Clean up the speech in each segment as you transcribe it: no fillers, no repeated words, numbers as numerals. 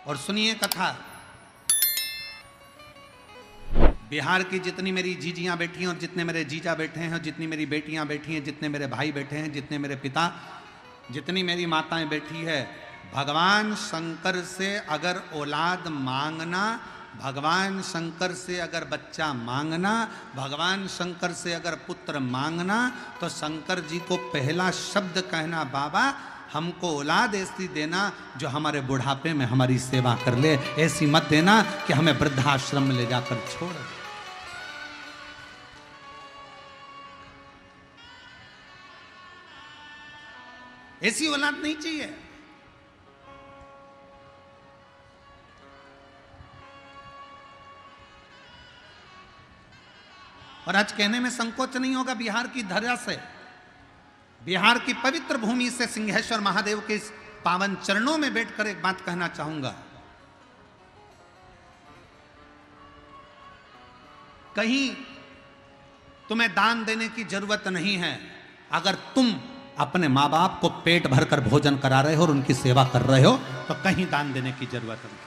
और सुनिए कथा। बिहार की जितनी मेरी जीजियां बैठी हैं और जितने मेरे जीजा बैठे हैं और जितनी मेरी बेटियां बैठी हैं, जितने मेरे भाई बैठे हैं, जितने मेरे पिता, जितनी मेरी माताएं बैठी है, भगवान शंकर से अगर औलाद मांगना, भगवान शंकर से अगर बच्चा मांगना, भगवान शंकर से अगर पुत्र मांगना, तो शंकर जी को पहला शब्द कहना, बाबा हमको औलाद ऐसी देना जो हमारे बुढ़ापे में हमारी सेवा कर ले, ऐसी मत देना कि हमें वृद्धाश्रम में ले जाकर छोड़ दे। ऐसी औलाद नहीं चाहिए। और आज कहने में संकोच नहीं होगा, बिहार की धरा से, बिहार की पवित्र भूमि से, सिंहेश्वर महादेव के इस पावन चरणों में बैठकर एक बात कहना चाहूंगा। कहीं तुम्हें दान देने की जरूरत नहीं है। अगर तुम अपने माँ बाप को पेट भरकर भोजन करा रहे हो और उनकी सेवा कर रहे हो, तो कहीं दान देने की जरूरत नहीं।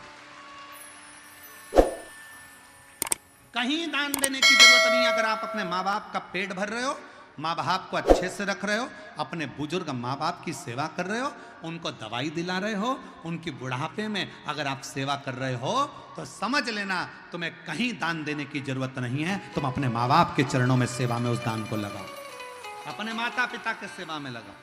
कहीं दान देने की जरूरत नहीं। अगर आप अपने माँ बाप का पेट भर रहे हो, माँ बाप को अच्छे से रख रहे हो, अपने बुजुर्ग माँ बाप की सेवा कर रहे हो, उनको दवाई दिला रहे हो, उनकी बुढ़ापे में अगर आप सेवा कर रहे हो, तो समझ लेना तुम्हें कहीं दान देने की जरूरत नहीं है। तुम अपने माँ बाप के चरणों में सेवा में उस दान को लगाओ, अपने माता पिता के सेवा में लगाओ।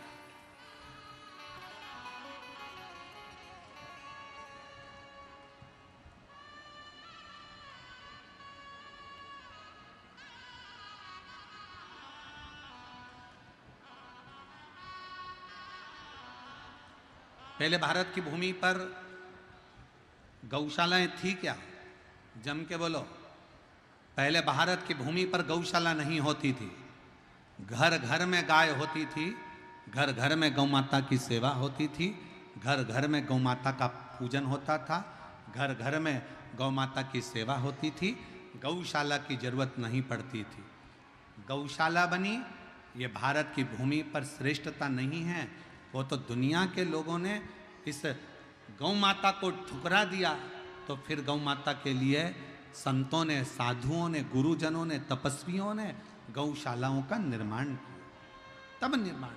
पहले भारत की भूमि पर गौशालाएं थी क्या? जम के बोलो। पहले भारत की भूमि पर गौशाला नहीं होती थी। घर घर में गाय होती थी, घर घर में गौ माता की सेवा होती थी, घर घर में गौ माता का पूजन होता था, घर घर में गौ माता की सेवा होती थी। गौशाला की जरूरत नहीं पड़ती थी। गौशाला बनी, ये भारत की भूमि पर श्रेष्ठता नहीं है, वो तो दुनिया के लोगों ने इस गौ माता को ठुकरा दिया। तो फिर गौ माता के लिए संतों ने, साधुओं ने, गुरुजनों ने, तपस्वियों ने गौशालाओं का निर्माण किया, तब निर्माण